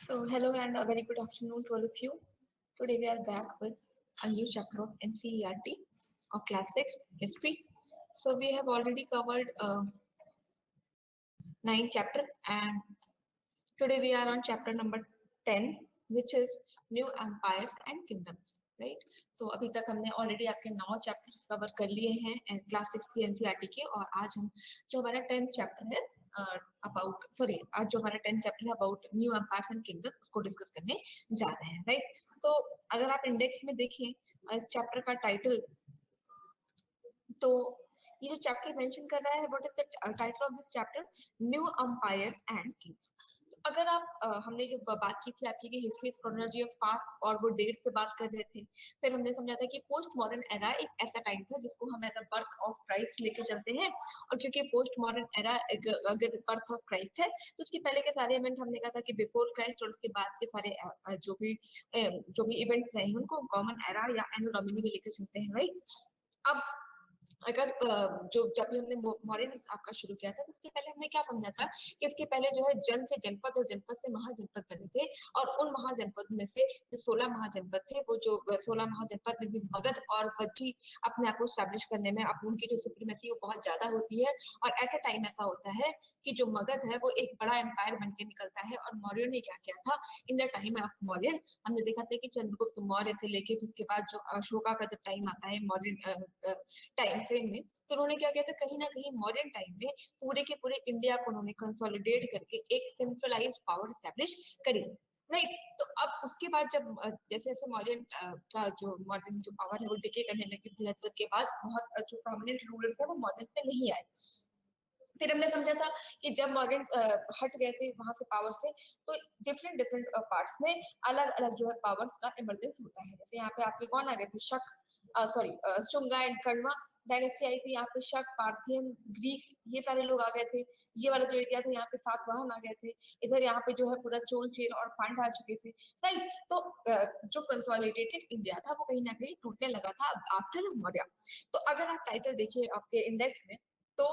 So, hello and a very good afternoon to all of you. Today we are back with a new chapter of NCERT of Class 6 History. So, we have already covered 9 chapter and today we are on chapter number 10, which is New Empires and Kingdoms. Right तो अभी तक हमने already आपके 9 chapters cover कर लिए हैं class 6 की NCERT के और आज हम जो हमारा 10th चैप्टर है अबाउट सॉरी आज जो हमारा 10th चैप्टर है about new empires and kingdom उसको डिस्कस करने जा रहे हैं राइट तो अगर आप इंडेक्स में देखें इस चैप्टर का टाइटल तो ये जो चैप्टर मेंशन कर रहा है what is the title of this chapter new empires and kings अगर आप हमने जो बात की थी आपकी हिस्ट्री क्रोनोलॉजी ऑफ पास्ट और वो डेट से बात कर रहे थे फिर हमने समझा था कि पोस्ट मॉडर्न एरा एक ऐसा टाइम था जिसको हम as a birth of Christ लेके चलते हैं और क्योंकि पोस्ट मॉडर्न एरा अगर बर्थ ऑफ क्राइस्ट है तो उसके पहले के सारे इवेंट हमने कहा था कि बिफोर क्राइस्ट और उसके बाद के सारे जो भी इवेंट्स रहे हैं उनको कॉमन एरा या एनो डोमिनी में लेकर चलते हैं राइट अब अगर जो जब भी हमने मॉडर्न आपका शुरू किया था तो उसके पहले हमने क्या समझा था कि इसके पहले जो है जन से जनपद और जनपद से महाजनपद बने थे और उन महाजनपद में से जो 16 महाजनपद थे वो जो 16 महाजनपद में भी मगध और बज्जी अपने आप को स्टैब्लिश करने में उनकी जो सुप्रीमेसी वो बहुत ज्यादा होती है और एट अ टाइम ऐसा होता है कि जो मगध है वो एक बड़ा एम्पायर बन के निकलता है और मौर्य ने क्या किया था in the time of Maurya हमने देखा था कि चंद्रगुप्त मौर्य से लेके उसके बाद जो अशोका का जब टाइम आता है मौर्य टाइम फ्रेम में तो उन्होंने क्या किया था कहीं ना कहीं मॉडर्न टाइम में पूरे के पूरे इंडिया को उन्होंने कंसोलिडेट करके एक सेंट्रलाइज्ड पावर एस्टैब्लिश करी राइट तो अब उसके बाद जब जैसे जैसे मॉडर्न का जो मॉडर्न जो पावर है वो डिके करने लगी हजरत के बाद बहुत जो प्रोमिनेंट रूलर्स है वो मॉडर्न में नहीं आए फिर हमने समझा था कि जब मॉडर्न हट गए थे वहां से पावर से तो डिफरेंट डिफरेंट पार्ट्स में अलग अलग जो है पावर्स का इमरजेंस होता है जैसे यहाँ पे आपके कौन आ गए थे शक sorry Shunga and Kanva dynasty आई थी यहाँ पे शक पार्थियन ग्रीक ये सारे लोग आ गए थे ये वाला जो एरिया था यहाँ पे सातवाहन आ गए थे इधर यहाँ पे जो है पूरा चोल चेल और पांड आ चुके थे राइट तो जो कंसोलिडेटेड इंडिया था वो कहीं ना कहीं टूटने लगा था आफ्टर मौर्य तो अगर आप टाइटल देखिए आपके इंडेक्स में तो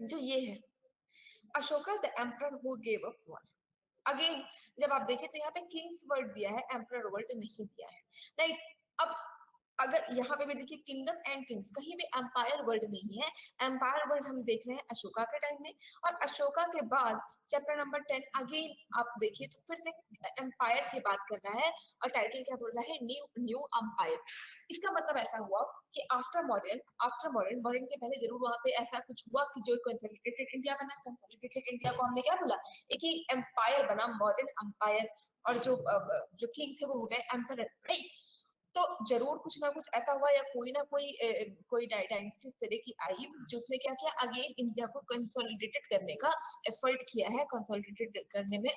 जो ये है Ashoka the emperor who gave up war again जब आप देखें तो यहाँ पे किंग्स वर्ड दिया है एम्परर वर्ड नहीं दिया है राइट अब अगर यहाँ पे भी देखिए किंगडम एंड किंग्स कहीं भी एम्पायर वर्ड नहीं है एम्पायर वर्ड हम देख रहे हैं अशोका के टाइम में और अशोका के बाद चैप्टर नंबर 10 अगेन आप देखिए तो फिर से एम्पायर की बात कर रहा है और टाइटल क्या बोल रहा है न्यू न्यू एम्पायर इसका मतलब ऐसा हुआ कि आफ्टर मॉडर्न मॉडर्न के पहले जरूर वहां पे ऐसा कुछ हुआ कि जो कंसोलिडेटेड इंडिया बना कंसोलिडेटेड इंडिया को हमने क्या बोला एक ही एम्पायर बना मॉडर्न एम्पायर और जो किंग थे वो हो गए एम्परर राइट तो जरूर कुछ ना कुछ ऐसा हुआ या कोई ना कोई डायनेस्टी इस तरह की आई जिसने क्या किया अगेन इंडिया को कंसोलिडेटेड करने का एफर्ट किया है कंसोलिडेटेड करने में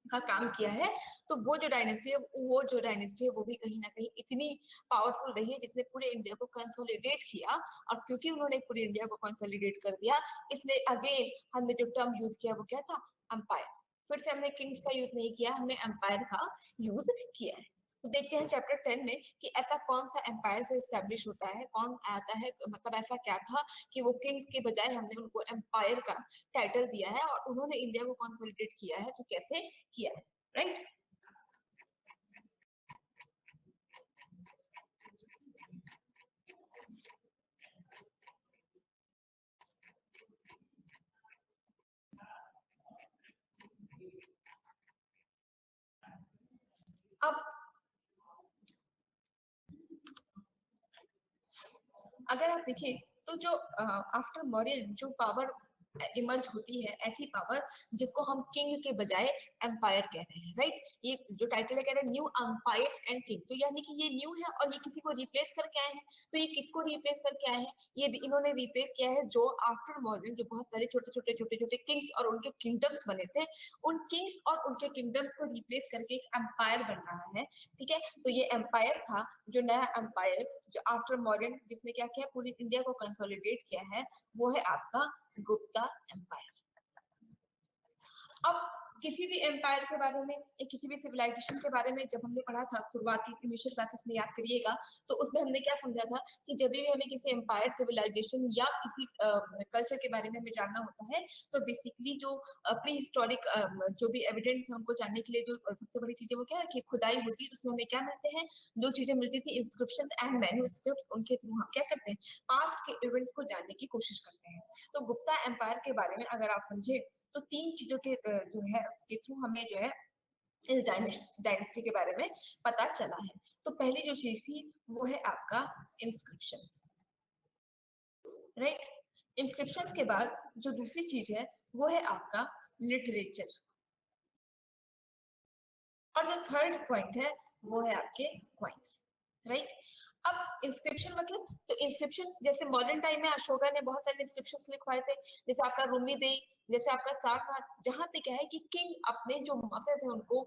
का काम किया है तो वो जो डायनेस्टी है वो भी कहीं ना कहीं इतनी पावरफुल रही है जिसने पूरे इंडिया को कंसोलिडेट किया और क्योंकि उन्होंने पूरे इंडिया को कंसोलिडेट कर दिया इसलिए अगेन हमने जो टर्म यूज किया वो क्या था एम्पायर फिर से हमने किंग्स का यूज नहीं किया हमने एम्पायर का यूज किया है तो देखते हैं चैप्टर 10 में कि ऐसा कौन सा एम्पायर फिर स्टैब्लिश होता है कौन आता है मतलब ऐसा क्या था कि वो किंग्स के बजाय हमने उनको एम्पायर का टाइटल दिया है और उन्होंने इंडिया को कंसोलिडेट किया है तो कैसे किया है राइट अब अगर आप देखिए तो जो आफ्टर मौर्य जो पावर इमर्ज होती है ऐसी पावर जिसको हम किंग के बजाय एम्पायर कह रहे हैं राइट ये जो टाइटल है कह रहे हैं न्यू एम्पायर एंड किंग तो यानी कि ये न्यू है और ये किसी को रिप्लेस करके आए हैं तो ये किसको रिप्लेस करके आए हैं ये इन्होंने रिप्लेस किया है जो आफ्टर मॉडर्न जो बहुत सारे छोटे छोटे किंग्स और उनके किंगडम्स बने थे उन किंग्स और उनके किंगडम्स को रिप्लेस करके एक एम्पायर बन रहा है ठीक है तो ये एम्पायर था जो नया एम्पायर जो आफ्टर मॉडर्न जिसने क्या किया पूरी इंडिया को कंसोलिडेट किया है वो है आपका गुप्ता एम्पायर अब किसी भी एम्पायर के बारे में या किसी भी सिविलाइजेशन के बारे में जब हमने पढ़ा था शुरुआती इनिशियल क्लासेस में, याद करिएगा, तो उसमें हमने क्या समझा था कि जब भी हमें किसी एम्पायर, सिविलाइजेशन या किसी कल्चर के बारे में हमें जानना होता है तो बेसिकली जो प्री हिस्टोरिक जो भी एविडेंस है उनको जानने के लिए जो सबसे बड़ी चीजें वो क्या है कि खुदाई होती है, उसमें हमें क्या मिलते हैं, दो चीजें मिलती थी, इंस्क्रिप्शन एंड मैन्युस्क्रिप्ट्स। उनके थ्रू हम क्या करते हैं, पास्ट के इवेंट्स को जानने की कोशिश करते हैं। तो गुप्ता एम्पायर के बारे में अगर आप समझे तो तीन चीजों के जो है के थ्रू हमें जो है इस डायनेस्टी के बारे में पता चला है। तो पहली जो चीज थी वो है आपका इंस्क्रिप्शन, राइट। इंस्क्रिप्शन के बाद जो दूसरी चीज है वो है आपका लिटरेचर, और जो थर्ड पॉइंट है वो है आपके क्वाइंस, राइट। अब इंस्क्रिप्शन मतलब, तो इंस्क्रिप्शन जैसे मॉडर्न टाइम में अशोका ने बहुत सारे इंस्क्रिप्शन लिखवाए थे, जैसे आपका रूमी दे, जैसे आपका सारनाथ, जहां पे क्या है कि किंग अपने जो मसेज है उनको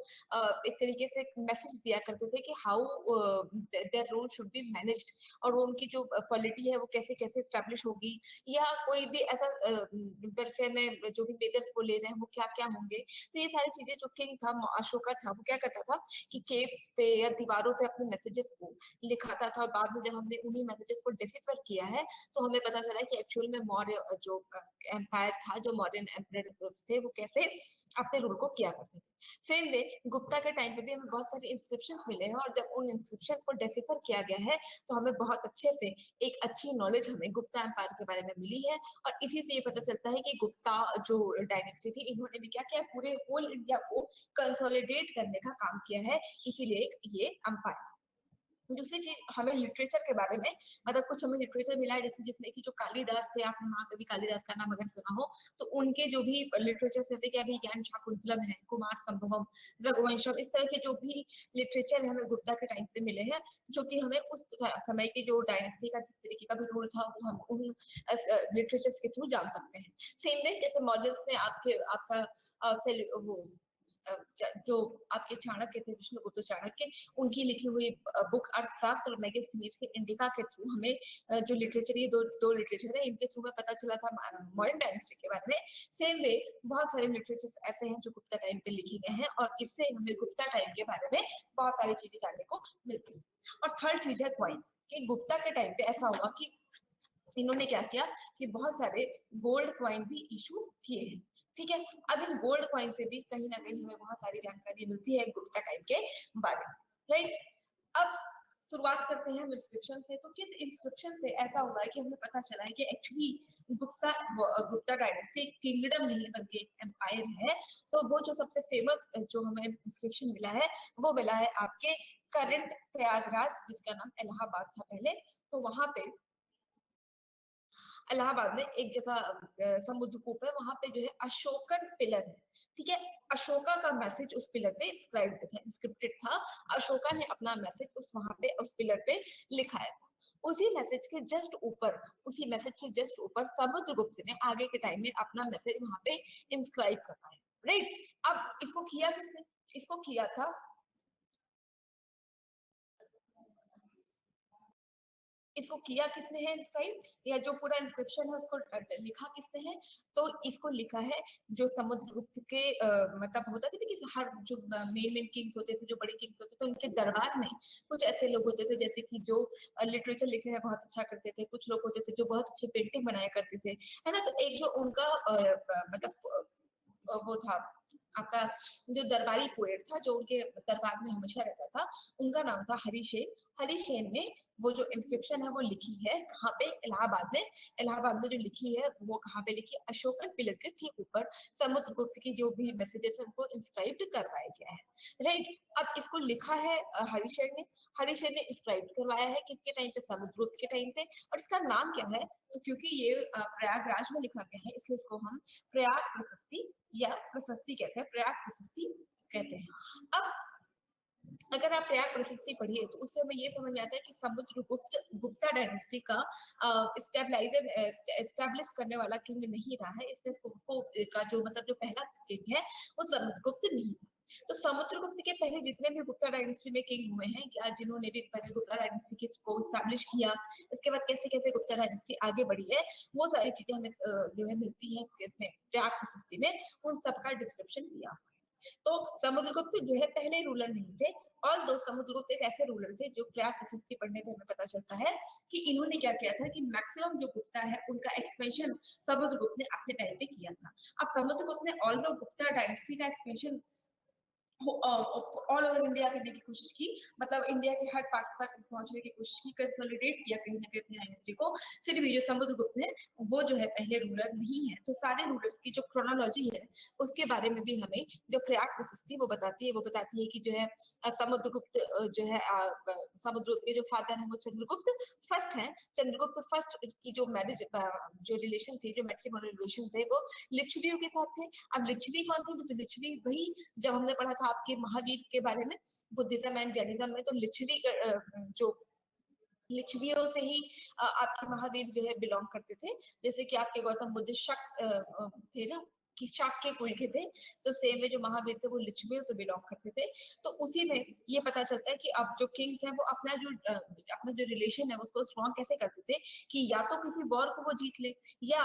एक तरीके से मैसेज दिया करते थे कि how their rule should be managed, और उनकी जो पॉलिटी है वो कैसे कैसे स्टैब्लिश होगी, या कोई भी ऐसा वेलफेयर में जो भी मेजर्स वो ले रहे हैं वो क्या क्या होंगे। तो ये सारी चीजें जो किंग था, अशोका था, वो क्या करता था कि केव्स पे या दीवारों पे अपने मैसेजेस को लिखाता था, और बाद में जब हमने उन्हीं मैसेजेस को डिसिफर किया है तो हमें पता चला कि एक्चुअल में मौर्य जो एम्पायर था, जो मॉडर्न एम्पायर थे, वो कैसे अपने रूल को किया करते थे। सेम वे गुप्ता के टाइम पे भी हमें बहुत सारे इंस्क्रिप्शंस मिले हैं, और जब उन इंस्क्रिप्शंस को डिसिफर किया गया है तो हमें बहुत अच्छे से एक अच्छी नॉलेज हमें गुप्ता एम्पायर के बारे में मिली है। और इसी से ये पता चलता है कि गुप्ता जो डायनेस्टी थी, इन्होंने भी क्या किया, पूरे होल इंडिया को कंसोलिडेट करने का काम किया है, इसीलिए ये एम्पायर। दूसरी चीज हमें लिटरेचर के बारे में, मतलब कुछ हमें लिटरेचर मिला है, जैसे जिसमें कि जो कालिदास थे, आपने महाकवि कालिदास का नाम अगर सुना हो, तो उनके जो भी लिटरेचर जैसे कि अभी ज्ञान शाकुंतलम है, कुमार संभवम, रघुवंशम, इस तरह के जो भी लिटरेचर है हमें गुप्ता के टाइम से मिले हैं, जो कि हमें उस समय की जो डायनेस्टी का जिस तरीके का भी रूल था वो हम उन लिटरेचर के थ्रू जान सकते हैं। सेम वे जैसे मॉडल्स में आपके आपका वो जो आपके चाणक्य थे, विष्णुगुप्त चाणक्य, उनकी लिखी हुई बुक अर्थशास्त्र और मैगजीन्स के इंडिका के थ्रू हमें जो लिटरेचर, ये दो लिटरेचर है, इनके थ्रू में पता चला था मॉडर्न डायनेस्टी के बारे में। सेम वे बहुत सारे लिटरेचर ऐसे हैं जो गुप्ता टाइम पे लिखे गए हैं, और इससे हमें गुप्ता टाइम के बारे में बहुत सारी चीजें जानने को मिलती है। और थर्ड चीज है क्वाइन, कि गुप्ता के टाइम पे ऐसा हुआ कि इन्होंने क्या किया कि बहुत सारे गोल्ड क्वाइन भी इशू किए हैं, ठीक है। अब इन गोल्ड क्वाइन से भी कहीं ना कहीं हमें बहुत सारी जानकारी मिलती है गुप्ता टाइम के बारे में, राइट। अब शुरुआत करते हैं इंस्क्रिप्शन से। तो किस इंस्क्रिप्शन से ऐसा हुआ है कि हमें पता चला है कि actually Gupta Gupta dynasty kingdom नहीं बल्कि एम्पायर है। तो वो जो सबसे फेमस जो हमें इंस्क्रिप्शन मिला है वो मिला है आपके करंट प्रयागराज, जिसका नाम इलाहाबाद था पहले। तो वहां पे इलाहाबाद में एक जगह समुद्र कूप है, वहां पे जो है अशोकन पिलर है, ठीक है। अशोका का मैसेज उस पिलर पे स्क्रिप्टेड था। अशोका ने अपना मैसेज उस वहां पे उस पिलर पे लिखाया था। उसी मैसेज के जस्ट ऊपर, उसी मैसेज के जस्ट ऊपर समुद्रगुप्त ने आगे के टाइम में अपना मैसेज वहां पे इंस्क्राइब करवाया, राइट। अब इसको किया किसने, इसको किया था, इसको किया किसने है इंस्क्राइब, या जो पूरा इंस्क्रिप्शन है उसको लिखा किसने है, तो इसको लिखा है जो समुद्रगुप्त के मतलब होता था कि हर जो मेन मेन किंग्स होते थे, जो बड़े किंग्स होते थे, उनके दरबार में कुछ ऐसे लोग होते थे जैसे कि जो लिटरेचर लिखने में बहुत अच्छा करते थे, कुछ लोग होते थे जो बहुत अच्छे पेंटिंग बनाया करते थे, है ना। तो एक जो उनका मतलब वो था आपका जो दरबारी पोएट था, जो उनके दरबार में हमेशा रहता था, उनका नाम था हरिशेन। हरिशेन ने वो जो इंस्क्रिप्शन है वो लिखी है कहाँ पे, इलाहाबाद में। इलाहाबाद में जो लिखी है वो कहाँ पे लिखी, अशोकन पिलर के ठीक ऊपर समुद्रगुप्त की जो भी मैसेजेस है उनको इंस्क्राइब करवाया गया है, राइट। अब इसको लिखा है हरिशेन ने। हरिशेन ने इंस्क्राइब करवाया है किसके टाइम पे, समुद्रगुप्त के टाइम पे। और इसका नाम क्या है, तो क्योंकि ये प्रयागराज में लिखा गया है इसलिए इसको हम प्रयाग प्रशस्ति या प्रशस्ति कहते हैं, प्रयाग प्रशस्ति कहते हैं। अब अगर आप प्रयाग प्रशस्ति पढ़िए तो उससे हमें ये समझ में आता है कि समुद्रगुप्त गुप्ता डायनेस्टी का स्टेबलाइजर एस्टेब्लिश करने वाला किंग नहीं रहा है, इसलिए उसको का जो मतलब जो पहला किंग है वो समुद्रगुप्त नहीं था। तो समुद्रगुप्त के पहले जितने भी गुप्ता डायनेस्टी में किंग हुए हैं, या जिन्होंने भी पहले गुप्ता डायनेस्टी को स्टैब्लिश किया, इसके बाद कैसे कैसे गुप्ता डायनेस्टी आगे बढ़ी है, वो सारी चीजें हमें जो है मिलती है इसमें प्रयाग प्रशस्ति में, उन सबका डिस्क्रिप्शन दिया हुआ है। तो समुद्रगुप्त जो है पहले रूलर नहीं थे, और दो समुद्रगुप्त एक ऐसे रूलर थे जो प्रयाग प्रशस्ति पढ़ने से हमें पता चलता है कि इन्होंने क्या किया था कि मैक्सिमम जो गुप्ता है उनका एक्सपेंशन समुद्रगुप्त ने अपने टाइम पे किया था। अब समुद्रगुप्त ने ऑल द गुप्ता डायनेस्टी का एक्सपेंशन ऑल ओवर इंडिया करने की कोशिश की, मतलब इंडिया के हर पार्ट तक पहुंचने की कोशिश की, कंसोलिडेट किया कहीं ना कहीं डायनेस्टी को। फिर भी जो समुद्रगुप्त है वो जो है पहले रूलर नहीं है। तो सारे रूलर्स की जो क्रोनोलॉजी है उसके बारे में भी हमें जो प्रयाग प्रशस्ति वो बताती है कि जो है समुद्रगुप्त जो है समुद्रगुप्त के जो फादर है वो चंद्रगुप्त फर्स्ट है। चंद्रगुप्त फर्स्ट की जो मैरिज जो रिलेशन थे, जो मैट्रिमोनियल रिलेशन थे, वो लिच्छवियों के साथ थे। अब लिच्छवी कौन थे? तो लिच्छवी वही जब हमने पढ़ा था आपके महावीर के बारे में बुद्धिज्म एंड जैनिज्म में, तो लिच्छवी जो लिच्छवियों से ही आपके महावीर जो है बिलोंग करते थे। जैसे कि आपके गौतम बुद्ध शक थे ना, कि शाक्य कुल के थे, तो सेम में जो महावीर थे वो लिच्छवियों से बिलोंग करते थे। तो उसी में ये पता चलता है कि अब जो किंग्स है वो अपना जो रिलेशन है उसको स्ट्रॉन्ग कैसे करते थे कि या तो किसी वॉर को वो जीत ले, या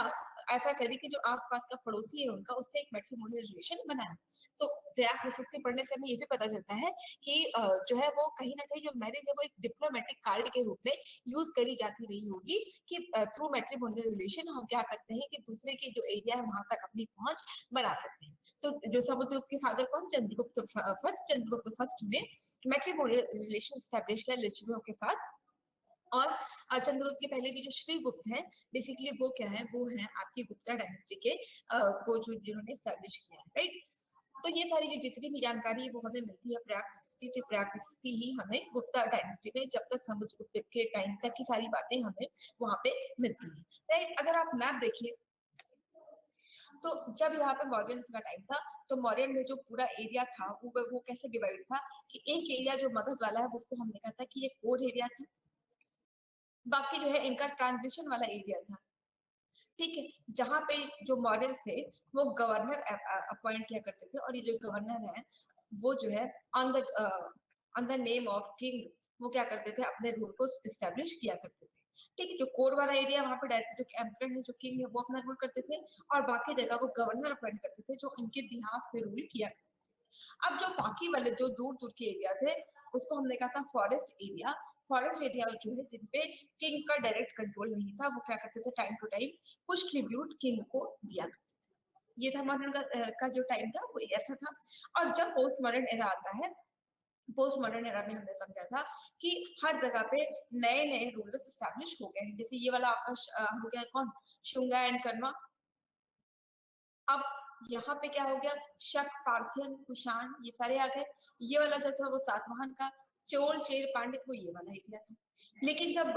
ऐसा करे कि जो आसपास का पड़ोसी है उनका उससे एक मैट्रिमोनियल रिलेशन बनाए। तो प्रयाग प्रशस्ति पढ़ने से हमें ये भी पता चलता है कि जो है वो कहीं ना कहीं जो मैरिज है वो एक डिप्लोमेटिक कार्ड के रूप में यूज करी जाती रही होगी कि थ्रू मैट्रिमोनियल रिलेशन हम क्या करते हैं कि दूसरे के जो एरिया है वहां तक अपनी पहुंच बना सकते हैं। तो जो समुद्रगुप्त के फादर कौन? चंद्रगुप्त फर्स्ट ने मैट्रिमोनियल रिलेशन स्टैब्लिश किया लिच्छवियों के साथ। और चंद्रगुप्त के पहले भी जो श्रीगुप्त है बेसिकली वो क्या है, वो है आपकी गुप्ता डायनेस्टी के को जो जिन्होंने स्टैब्लिश किया है, राइट। तो ये सारी जो जितनी भी जानकारी है वो हमें मिलती है प्रयाग प्रशस्ति से। प्रयाग प्रशस्ति ही हमें गुप्ता डायनेस्टी में जब तक समुद्रगुप्त के टाइम तक की सारी बातें हमें वहां पे मिलती है, राइट। अगर आप मैप देखिए तो जब यहाँ पे मौर्यन का टाइम था तो मौर्यन में जो पूरा एरिया था वो कैसे डिवाइड था कि एक एरिया जो मगध वाला है उसको हमने कहा था कि ये कोर एरिया था, बाकी जो है इनका ट्रांजिशन वाला एरिया था, ठीक है। जहाँ पे जो मॉडल थे वो गवर्नर अपॉइंट किया करते थे, और ये जो गवर्नर है वो जो है on the name of king वो क्या करते थे, अपने रूल को स्टैब्लिश किया करते थे, ठीक है। जो कोर वाला एरिया वहां पे डायरेक्ट जो एम्परर है, जो किंग है, वो अपना रूल करते थे, और बाकी जगह वो गवर्नर अपॉइंट करते थे जो इनके बिहाफ पे रूल किया। अब जो बाकी वाले जो दूर दूर के एरिया थे उसको हमने कहा था फॉरेस्ट एरिया। फॉरेस्ट एरिया जो है जिनपे किंग का डायरेक्ट कंट्रोल नहीं था, वो क्या करते थे टाइम टू टाइम कुछ ट्रिब्यूट किंग को दिया। ये था मॉडर्न का जो टाइम था वो ऐसा था। और जब पोस्ट मॉडर्न एरा आता है, पोस्ट मॉडर्न एरा में हमने समझा था कि हर जगह पे नए नए रूलर्स एस्टैब्लिश हो गए हैं। जैसे ये वाला आपका हो गया कौन, शुंगा एंड कर्मा। अब यहाँ पे क्या हो गया, शक, पार्थियन, कुषाण, ये सारे आ गए। ये वाला जो था वो सातवाहन का, चोल, शेर, पांड्य, वो ये वाला एरिया था। लेकिन जब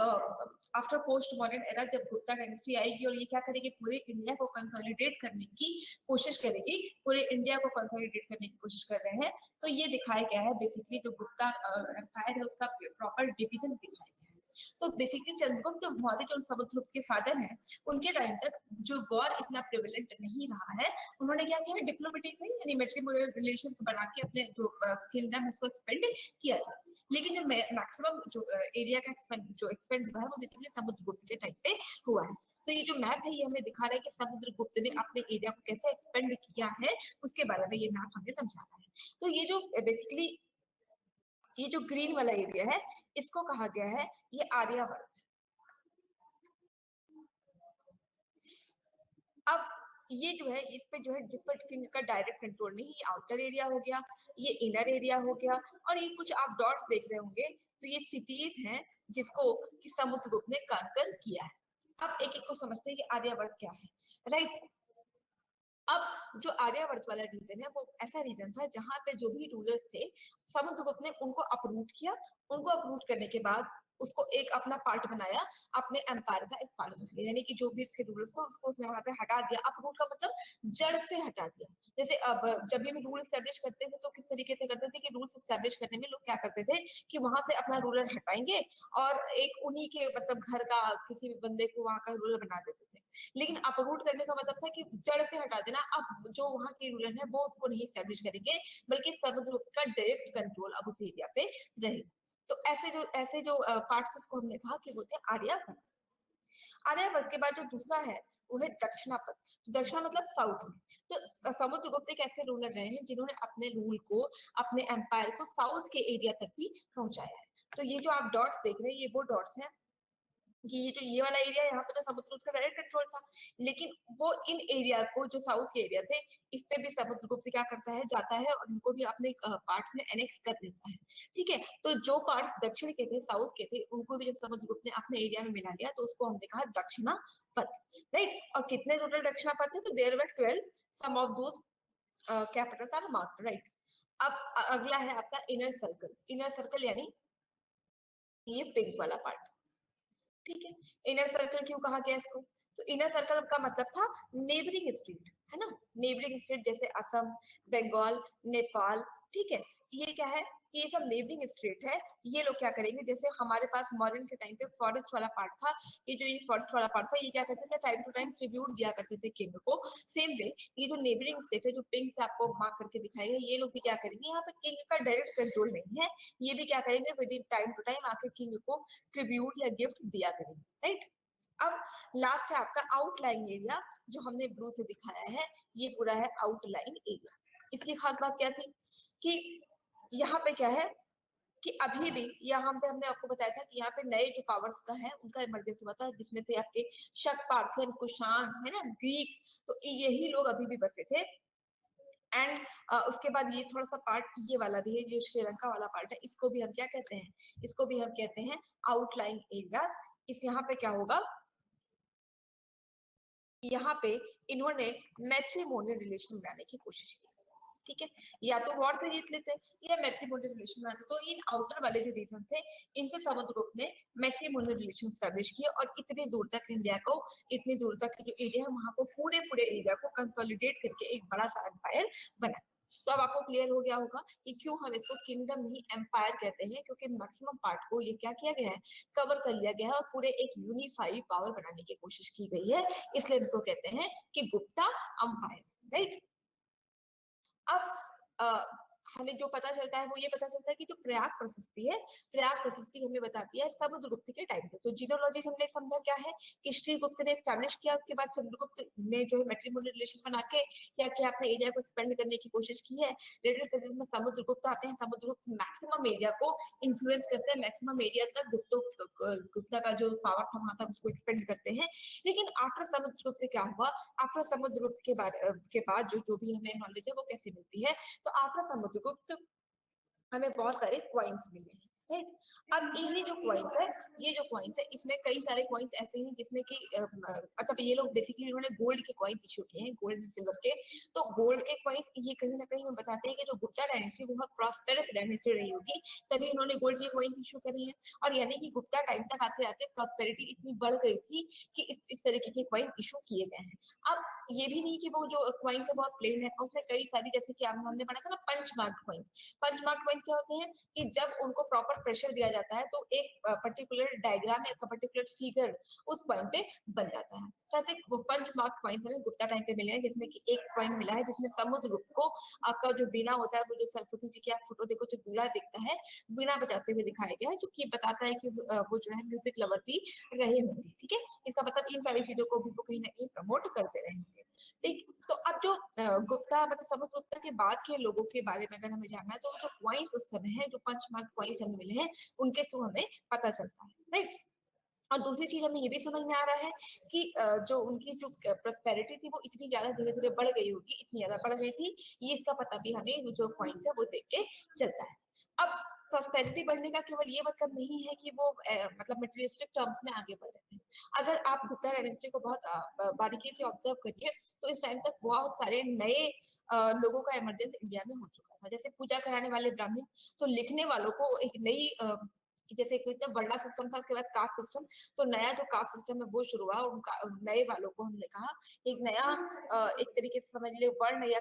आफ्टर पोस्ट मॉडर्न एरा जब गुप्ता डायनेस्टी आएगी और ये क्या करेगी, पूरे इंडिया को कंसोलिडेट करने की कोशिश करेगी, पूरे इंडिया को कंसोलिडेट करने की कोशिश कर रहे हैं, तो ये दिखाया गया है बेसिकली जो गुप्ता एम्पायर है उसका प्रॉपर डिविजन दिखाया गया है। तो बेसिकली चंद्रगुप्त मौर्य जो समुद्रगुप्त के फादर हैं उनके टाइम तक जो वॉर इतना प्रिविलेंट नहीं रहा है, उन्होंने क्या किया, डिप्लोमेटिक से यानी मैट्रिमोनियल रिलेशंस बना के अपने जो किंगडम है उसको एक्सपेंड किया जाए। लेकिन जो मैक्सिमम जो एरिया का एक्सपेंड हुआ है वो बेसिकली समुद्रगुप्त के टाइम पे हुआ है। तो ये जो मैप है ये हमें दिखा रहा है कि समुद्रगुप्त ने अपने एरिया को कैसे एक्सपेंड किया है, उसके बारे में ये मैप हमें समझा रहा है। तो ये जो बेसिकली ये जो ग्रीन वाला एरिया है इसको कहा गया है ये आर्यावर्त। अब ये जो है इस पे जो है जिस पर किंग का डायरेक्ट कंट्रोल नहीं, ये आउटर एरिया हो गया, ये इनर एरिया हो गया, और ये कुछ आप डॉट्स देख रहे होंगे तो ये सिटीज हैं जिसको कि समुद्रगुप्त ने कंकर किया है। अब एक एक को समझते हैं कि आर्यावर्त क्या है, राइट। अब जो आर्यावर्त वाला रीजन है वो ऐसा रीजन था जहां पे जो भी रूलर्स थे समुद्रगुप्त ने उनको अपरूट किया। उनको अपरूट करने के बाद उसको एक अपना पार्ट बनाया, अपने एम्पायर का एक पार्ट बना लिया, यानी कि जो भी इसके रूलर्स थे उसको उसने वहां से हटा दिया। अपरूट का मतलब जड़ से हटा दिया। जैसे अब जब भी रूल स्टैब्लिश करते थे तो किस तरीके से करते थे कि रूल्स स्टैब्लिश करने में लोग क्या करते थे कि वहां से अपना रूलर हटाएंगे और एक उन्हीं के मतलब घर का किसी भी बंदे को वहां का रूलर बना देते थे। लेकिन अपरूट करने का मतलब था कि जड़ से हटा देना। अब जो वहां के रूलर है वो उसको नहीं स्टैब्लिश करेंगे, बल्कि समुद्रगुप्त का डायरेक्ट कंट्रोल अब उस एरिया पे रहेगा। तो ऐसे जो पार्ट्स उसको हमने कहा कि वो थे आर्यावर्त। आर्यावर्त के बाद जो दूसरा है वो है दक्षिणापथ। दक्षिणा मतलब साउथ में। तो समुद्रगुप्त एक ऐसे रूलर रहे हैं जिन्होंने अपने रूल को, अपने एम्पायर को साउथ के एरिया तक भी पहुंचाया है। तो ये जो आप डॉट्स देख रहे हैं ये वो डॉट्स हैं कि ये जो ये वाला एरिया यहाँ पे तो समुद्रगुप्त का डायरेक्ट कंट्रोल था, लेकिन वो इन एरिया को जो साउथ के एरिया थे इस पे भी समुद्रगुप्त क्या करता है, जाता है और उनको भी अपने पार्ट्स में एनेक्स कर देता है। ठीक है, तो जो पार्ट्स दक्षिण के थे, साउथ के थे, उनको भी जब समुद्रगुप्त ने अपने एरिया में मिला लिया तो उसको हमने कहा दक्षिणा पथ। राइट, और कितने टोटल दक्षिणा पथ थे, तो there were 12, some of those capitals are marked. Right, अब अगला है आपका इनर सर्कल। इनर सर्कल यानी ये पिंक वाला पार्ट। ठीक है, इनर सर्कल क्यों कहा गया इसको, तो इनर सर्कल का मतलब था नेबरिंग स्टेट, है ना, नेबरिंग स्टेट जैसे असम, बंगाल, नेपाल। ठीक है, ये क्या है कि ये सब नेबरिंग स्टेट है। ये लोग क्या करेंगे, जैसे हमारे पास मॉडर्न के टाइम पे फॉरेस्ट वाला पार्ट था, ये जो ये फॉरेस्ट वाला पार्ट था ये क्या करते थे, टाइम टू टाइम ट्रिब्यूट दिया करते थे किंग को। सेम वे ये जो नेबरिंग स्टेट है जो पिंक से आपको मार्क करके दिखाई है, ये लोग भी क्या करेंगे, यहाँ पे किंग का डायरेक्ट कंट्रोल नहीं है, ये भी क्या करेंगे with in time to time आके किंग को ट्रिब्यूट या गिफ्ट दिया करेंगे। राइट, अब लास्ट है आपका आउटलाइन एरिया, जो हमने ब्लू से दिखाया है, ये पूरा है आउटलाइन एरिया। इसकी खास बात क्या थी कि यहाँ पे क्या है कि अभी भी यहाँ पे हमने आपको बताया था कि यहाँ पे नए जो पावर्स का है उनका इमरजेंस हुआ था, जिसमें थे आपके शक, पार्थियन, कुषाण, है ना, ग्रीक, तो यही लोग अभी भी बसे थे। एंड उसके बाद ये थोड़ा सा पार्ट ये वाला भी है, जो श्रीलंका वाला पार्ट है, इसको भी हम क्या कहते हैं, इसको भी हम कहते हैं आउटलाइन एरिया। इस यहाँ पे क्या होगा, यहाँ पे इन्होंने मैट्रिमोनियल रिलेशन बनाने की कोशिश की। ठीक है, या तो वॉर से जीत लेते या मैट्रिमोनियल रिलेशन बनाते, तो इन आउटर वाले जो रीजन थे इनसे समुद्रगुप्त ने मैट्रिमोनियल रिलेशन स्टैब्लिश किए और इतनी दूर तक इंडिया को, इतनी दूर तक जो एरिया है वहां को, पूरे पूरे एरिया को कंसोलिडेट करके एक बड़ा सा एम्पायर बना। तो अब आपको क्लियर हो गया होगा कि क्यों हम इसको किंगडम नहीं एम्पायर कहते हैं, क्योंकि मैक्सिमम पार्ट को ये क्या किया गया है, कवर कर लिया गया है और पूरे एक यूनिफाइड पावर बनाने की कोशिश की गई है, इसलिए इसको कहते हैं कि गुप्ता अम्पायर। राइट, अब हमें जो पता चलता है वो ये पता चलता है कि जो प्रयाग प्रशस्ति है, प्रयाग प्रशस्ति हमें बताती है समुद्रगुप्त के टाइम पे। तो जीनोलॉजी हमने समझा क्या है कि श्रीगुप्त ने एस्टैब्लिश किया, उसके बाद समुद्रगुप्त ने जो है मैट्रिमोनियल रिलेशन बना के क्या किया, अपने एरिया को एक्सपेंड करने की कोशिश की है। लेटर फेजेस में समुद्रगुप्त आते हैं, समुद्रगुप्त मैक्सिमम एरिया को इन्फ्लुएंस करते हैं, मैक्सिमम एरिया तक गुप्ता का जो पावर था वहां तक उसको एक्सपेंड करते हैं। लेकिन आफ्टर समुद्रगुप्त क्या हुआ, आफ्टर समुद्रगुप्त के बाद जो भी हमें नॉलेज है वो कैसे मिलती है, तो आफ्टर समुद्रगुप्त हमें बहुत सारे क्वाइंस मिले हैं। राइट, अब इन्हीं जो क्वाइंस है, ये जो क्वाइंस है इसमें कई सारे क्वाइंस ऐसे हैं जिसमें कि मतलब ये लोग बेसिकली इन्होंने गोल्ड के क्वाइंस इशू किए हैं, गोल्ड एंड सिल्वर के। तो गोल्ड के क्वाइंस ये कहीं ना कहीं हमें बताते हैं कि जो गुप्ता डायनेस्टी वो प्रॉस्पेरस डायनेस्टी रही होगी, तभी इन्होंने गोल्ड के क्वाइंस इशू करे हैं। और यानी कि गुप्ता टाइम तक आते आते प्रॉस्पेरिटी इतनी बढ़ गई थी कि इस तरीके के क्वाइन इशू किए गए हैं। अब ये भी नहीं कि वो जो क्वाइंस है बहुत प्लेन है, उसमें कई सारी, जैसे कि हमने पढ़ा था ना punch mark coins. Punch mark coins क्या होते हैं कि जब उनको प्रॉपर प्रेशर दिया जाता है तो एक पर्टिकुलर डायग्राम, एक पर्टिकुलर फिगर उस पॉइंट पे बन जाता है। जैसे पंच मार्क पॉइंट्स हमें गुप्ता टाइम पे मिले हैं, जिसमें कि एक पॉइंट मिला है जिसमें समुद्रगुप्त को आपका जो बीना होता है, वो जो सरस्वती जी की आप फोटो देखो जो बीना दिखता है, बीना बजाते हुए दिखाया गया है, जो कि बताता है कि वो जो है म्यूजिक लवर भी रहे होंगे। ठीक है, इसका मतलब इन सारी चीजों को भी वो कहीं ना कहीं प्रमोट करते रहेंगे। ठीक, तो अब जो गुप्ता मतलब समुद्रगुप्ता के बाद के लोगों के बारे में अगर हमें जानना है, तो जो क्वाइंस उस समय है, जो पंच मार्क क्वाइंस हमें मिले हैं, उनके थ्रू हमें पता चलता है। राइट, और दूसरी चीज हमें ये भी समझ में आ रहा है कि जो उनकी जो प्रोस्पेरिटी थी वो इतनी ज्यादा धीरे धीरे बढ़ गई होगी, इतनी ज्यादा बढ़ गई थी, ये इसका पता भी हमें जो क्वाइंस है वो देख के चलता है। अब प्रोस्पेरिटी बढ़ने का केवल ये मतलब नहीं है कि वो मतलब मटेरियलिस्टिक टर्म्स में आगे बढ़ रहे थे। अगर आप गुप्ता डायनेस्टी को बहुत बारीकी से ऑब्जर्व करिए तो इस टाइम तक बहुत सारे नए लोगों का इमरजेंस इंडिया में हो चुका था, जैसे पूजा कराने वाले ब्राह्मण, तो लिखने वालों को एक नई जैसे कोई तो वर्णा सिस्टम था, उसके बाद कास्ट सिस्टम, तो नया जो कास्ट सिस्टम है वो शुरू हुआ, उनका नए वालों को हमने कहा एक नया एक तरीके से समझ लियो वर्ण या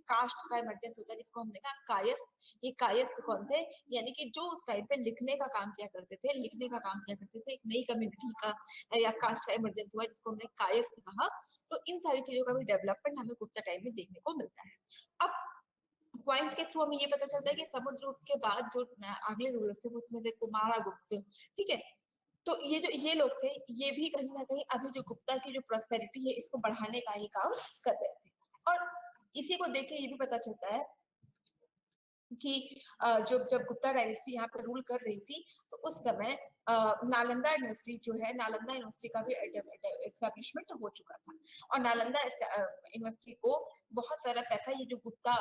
कास्ट का इमरजेंस होता है, जिसको हमने कहा कायस्थ। ये कायस्थ कौन थे, यानी कि जो उस टाइम पे लिखने का काम किया करते थे, लिखने का काम किया करते थे, एक नई कम्युनिटी का या कास्ट का इमरजेंस हुआ जिसको हमने कायस्थ कहा। तो इन सारी चीजों का भी डेवलपमेंट हमें गुप्ता टाइम में देखने को मिलता है। अब क्वाइंस के थ्रू हमें ये पता चलता है कि समुद्रगुप्त के बाद जो अगले रूलर्स थे उसमें थे कुमारगुप्त। ठीक है, तो ये लोग थे, ये भी कहीं ना कहीं अभी जो गुप्ता की जो प्रॉस्पेरिटी है इसको बढ़ाने का ही काम कर रहे थे। और इसी को देख के ये भी पता चलता है कि जब गुप्ता डायनेस्टी यहाँ पे रूल कर रही थी तो उस समय नालंदा यूनिवर्सिटी जो है, नालंदा यूनिवर्सिटी का भी एस्टेब्लिशमेंट हो चुका था। और नालंदा यूनिवर्सिटी को बहुत सारा पैसा, ये जो गुप्ता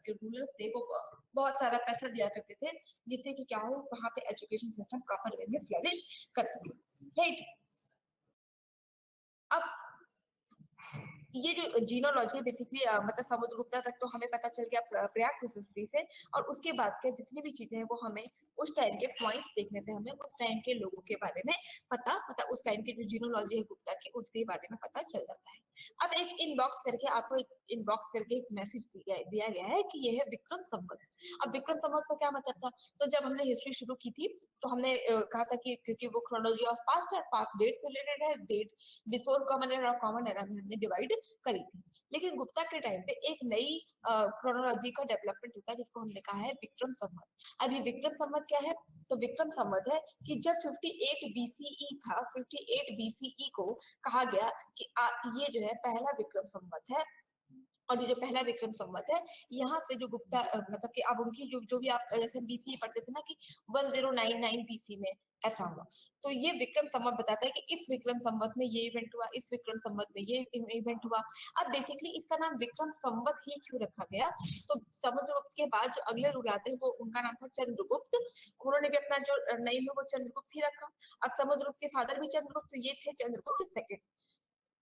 रूलर्स थे वो बहुत सारा पैसा दिया करते थे, जिससे कि क्या हो, वहां पे एजुकेशन सिस्टम प्रॉपर वे में फ्लरिश कर सके, राइट। अब ये जो जीनोलॉजी बेसिकली मतलब समुद्रगुप्ता तक तो हमें पता चल गया प्रयाग हिस्ट्री से, और उसके बाद के जितनी भी चीजें हैं वो हमें उस टाइम के पॉइंट्स देखने से हमें उस टाइम के लोगों के बारे में पता, मतलब उस टाइम की जो जीनोलॉजी है गुप्ता की उसके बारे में पता चल जाता है। अब एक इनबॉक्स करके आपको एक इनबॉक्स करके एक मैसेज दिया गया है कि ये है विक्रम संवत। अब विक्रम संवत का क्या मतलब था? तो जब हमने हिस्ट्री शुरू की थी तो हमने कहा था कि क्योंकि वो क्रोनोलॉजी ऑफ पास्ट है, पास्ट डेट से रिलेटेड है, डेट बिफोर कॉमन एरा और कॉमन एरा में हमने डिवाइड करी थी। लेकिन गुप्ता के टाइम पे एक नई क्रोनोलॉजी का डेवलपमेंट होता है जिसको हमने कहा है विक्रम संवत। अब ये विक्रम संवत क्या है? तो विक्रम संवत है कि जब 58 बीसीई था, 58 बीसीई को कहा गया कि ये जो है पहला विक्रम संवत है। और ये जो पहला विक्रम संवत है, यहाँ से जो गुप्ता मतलब कि अब उनकी जो भी आप जैसे बीसी पढ़ते थे ना कि 1099 बीसी में ऐसा हुआ, तो ये विक्रम संवत बताता है कि इस विक्रम संवत में ये इवेंट हुआ, इस विक्रम संवत में ये इवेंट हुआ। अब बेसिकली इसका नाम विक्रम संवत ही क्यों रखा गया? तो समुद्रगुप्त के बाद जो अगले रूल आते हैं वो उनका नाम था चंद्रगुप्त, उन्होंने भी अपना जो नेम है वो चंद्रगुप्त ही रखा। अब समुद्रगुप्त के फादर भी चंद्रगुप्त, ये थे चंद्रगुप्त सेकंड।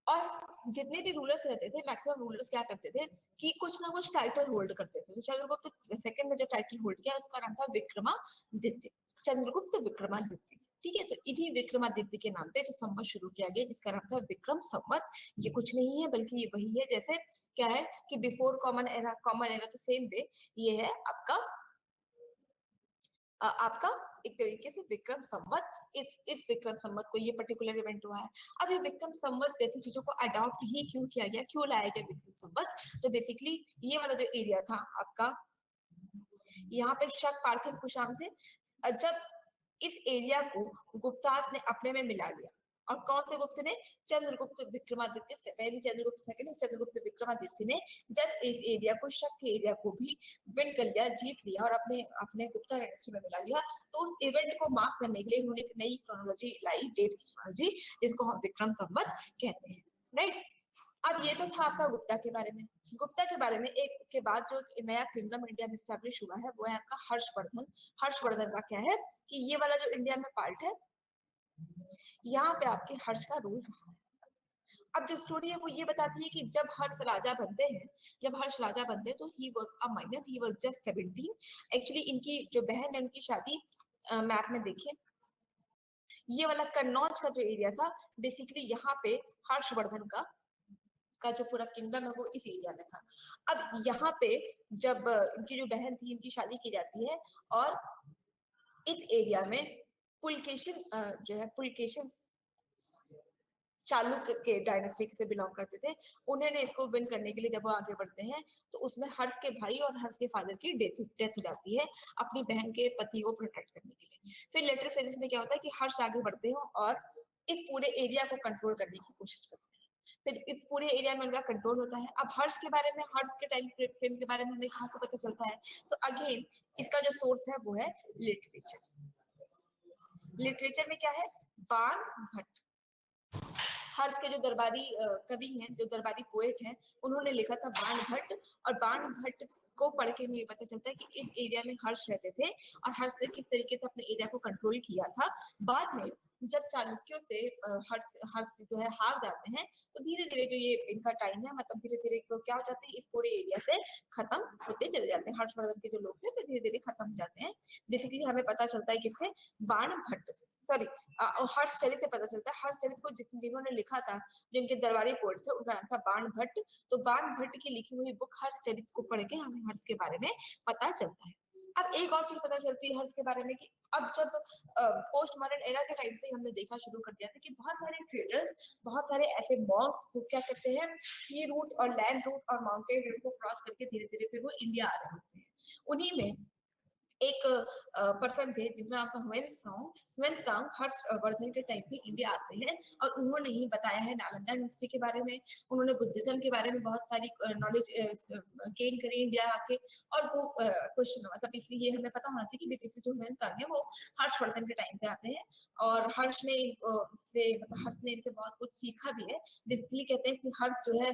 और जितने भी रूलर्स रहते थे, मैक्सिमम रूलर्स क्या करते थे कि कुछ ना कुछ टाइटल होल्ड करते थे। तो चंद्रगुप्त सेकंड ने जो टाइटल होल्ड किया उसका नाम था विक्रमादित्य, चंद्रगुप्त विक्रमादित्य। ठीक है, तो इन्हीं विक्रमादित्य के नाम पे जो संवत शुरू किया गया जिसका नाम था विक्रम संवत। ये कुछ नहीं है बल्कि ये वही है जैसे क्या है कि बिफोर कॉमन एरा तो सेम वे ये है आपका एक तरीके से विक्रम संवत। इस विक्रम संवत को ये पर्टिकुलर इवेंट हुआ है। अब ये विक्रम संवत जैसी चीजों को अडॉप्ट ही क्यों किया गया, क्यों लाया गया विक्रम संवत? तो बेसिकली ये वाला जो एरिया था आपका, यहाँ पे शक पार्थिव कुशाण थे। जब इस एरिया को गुप्तास ने अपने में मिला लिया, और कौन से गुप्त ने? चंद्रगुप्त विक्रमादित्य से पहले चंद्रगुप्त सेकंड चंद्रगुप्त विक्रमादित्य ने जब इस एरिया को, शक के एरिया को भी विन कर लिया, जीत लिया और अपने अपने गुप्ता डायनेस्टी में मिला लिया, तो उस इवेंट को मार्क करने के लिए उन्होंने एक नई क्रोनोलॉजी लाई, डेट क्रोनोलॉजी, जिसको हम विक्रम संवत कहते हैं, राइट। अब ये तो था आपका गुप्ता के बारे में। गुप्ता के बारे में एक के बाद जो नया किंगडम इंडिया में स्टैब्लिश हुआ है वो है आपका हर्षवर्धन। हर्षवर्धन का क्या है कि ये वाला जो इंडिया में पार्ट है, यहाँ पे आपके हर्ष का रूल रहा है। अब जो स्टोरी है वो ये बताती है कि जब हर्ष राजा बनते हैं, जब हर्ष राजा बनते हैं तो he was a minor, he was just 17। Actually इनकी जो बहन है उनकी शादी मैप में देखिए, ये वाला कन्नौज का जो एरिया था बेसिकली यहाँ पे हर्षवर्धन का जो पूरा किंगडम है वो इस एरिया में था। अब यहाँ पे जब इनकी जो बहन थी इनकी शादी की जाती है, और इस एरिया में पुलकेशिन जो है, पुलकेशिन चालुक्य के डायनेस्टी से बिलोंग करते थे। उन्होंने इसको विन करने के लिए जब वो आगे बढ़ते हैं तो उसमें हर्ष के भाई और हर्ष के फादर की डेथ हो जाती है अपनी बहन के पति को प्रोटेक्ट करने के लिए। फिर लेटर फेजेस में क्या होता है कि हर्ष आगे बढ़ते हैं और इस पूरे एरिया को कंट्रोल करने की कोशिश करते हैं। फिर इस पूरे एरिया में उनका कंट्रोल होता है। अब हर्ष के बारे में, हर्ष के टाइम फ्रेम के बारे में हमें कहाँ से पता चलता है? तो अगेन इसका जो सोर्स है वो है लिटरेचर। लिटरेचर में क्या है? बाण भट्ट, हर्ष के जो दरबारी कवि हैं, जो दरबारी पोएट हैं, उन्होंने लिखा था बाण भट्ट। और बाण भट्ट को पढ़ के मुझे पता चलता है कि इस एरिया में हर्ष रहते थे और हर्ष ने किस तरीके से अपने एरिया को कंट्रोल किया था। बाद में जब चालुक्यों से हर्ष हर्ष जो है हार जाते हैं तो धीरे धीरे जो ये इनका टाइम है, मतलब धीरे धीरे तो क्या हो जाते हैं, इस पूरे एरिया से खत्म होते चले जाते हैं। हर्षवर्धन के जो लोग थे वो धीरे धीरे खत्म हो जाते हैं। बेसिकली हमें पता चलता है किससे? बाण भट्ट से, सॉरी हर्षचरित से पता चलता है। हर्षचरित को जिन्होंने लिखा था, जिनके दरबारी पोएट थे, उनका नाम था बाण भट्ट। तो बाण भट्ट की लिखी हुई बुक हर्षचरित को पढ़ के हमें हर्ष के बारे में पता चलता है। अब एक और चीज पता चलती है हर्ष के बारे में कि अब जब पोस्ट मॉडर्न एरा के टाइम से हमने देखना शुरू कर दिया था कि बहुत सारे ट्रेडर्स, बहुत सारे ऐसे मॉन्क्स जो क्या करते हैं, सी रूट और लैंड रूट और माउंटेन रूट को क्रॉस करके धीरे धीरे फिर वो इंडिया आ रहे होते हैं। उन्हीं में एक पर्सन थे जिनका नाम था ह्वेन सांग हर्षवर्धन के टाइम पे इंडिया आते हैं और उन्होंने ही बताया है नालंदा यूनिवर्सिटी के बारे में, उन्होंने बुद्धिज्म के बारे में बहुत सारी नॉलेज गेन करी इंडिया आके। और वो क्वेश्चन मतलब इसलिए हमें पता होना चाहिए कि बेसिकली जो ह्वेन सांग है वो हर्षवर्धन के टाइम पे आते हैं और हर्ष ने से मतलब हर्ष ने इनसे बहुत कुछ सीखा भी है। बेसिकली कहते हैं कि हर्ष जो है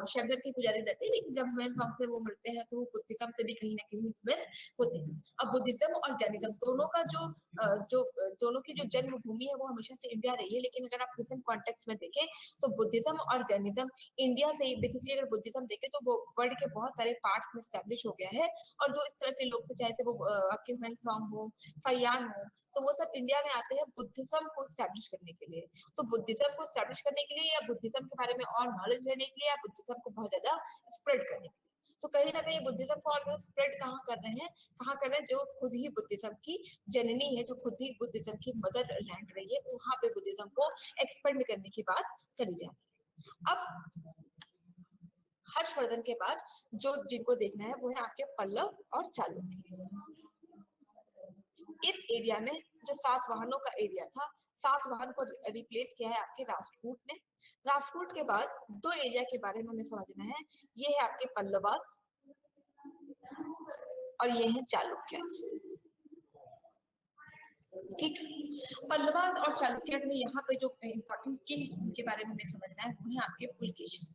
शंकर के पुजारी रहते हैं, लेकिन जब ह्वेन सांग से वो मिलते हैं तो वो बुद्धिज्म से भी कहीं ना कहीं इन्फ्लुएंस होते हैं। अब बुद्धिज्म और जैनिज्म दोनों का दोनों की जो जन्मभूमि है वो हमेशा से इंडिया रही है, लेकिन अगर आप रिसेंट कॉन्टेक्स्ट में देखें तो बुद्धिज्म और जैनिज्म इंडिया से बेसिकली अगर बुद्धिज्म देखें तो वो वर्ल्ड के बहुत सारे पार्ट्स में स्टैब्लिश हो गया है। और जो इस तरह के लोग थे चाहे से वो आपके ह्वेन सांग हो, फैयान हो, तो वो सब इंडिया में आते हैं बुद्धिज्म को स्टैब्लिश करने के लिए। तो बुद्धिज्म को स्टैब्लिश करने के लिए या बुद्धिज्म के बारे में और नॉलेज लेने के लिए या बुद्धिज्म को बहुत ज्यादा स्प्रेड करने के लिए। तो कहीं ना कहीं बुद्धिज्म को और स्प्रेड कहाँ कर रहे हैं, जो खुद ही बुद्धिज्म की जननी है, जो खुद ही बुद्धिज्म की मदर लैंड रही है, वहां पे बुद्धिज्म को एक्सपेंड करने की बात करी जा रही है। अब हर्षवर्धन के बाद जो जिनको देखना है वो है आपके पल्लव और चालुक्य। इस एरिया में जो सातवाहनों का एरिया था, सातवाहन को रिप्लेस किया है आपके राष्ट्रकूट ने। राष्ट्रकूट के बाद दो एरिया के बारे में हमें समझना है, ये है आपके पल्लवास और ये है चालुक्य। ठीक, पल्लवास और चालुक्य में यहाँ पे जो इम्पोर्टेंट किंग के बारे में हमें समझना है वो है आपके पुलकेशिन।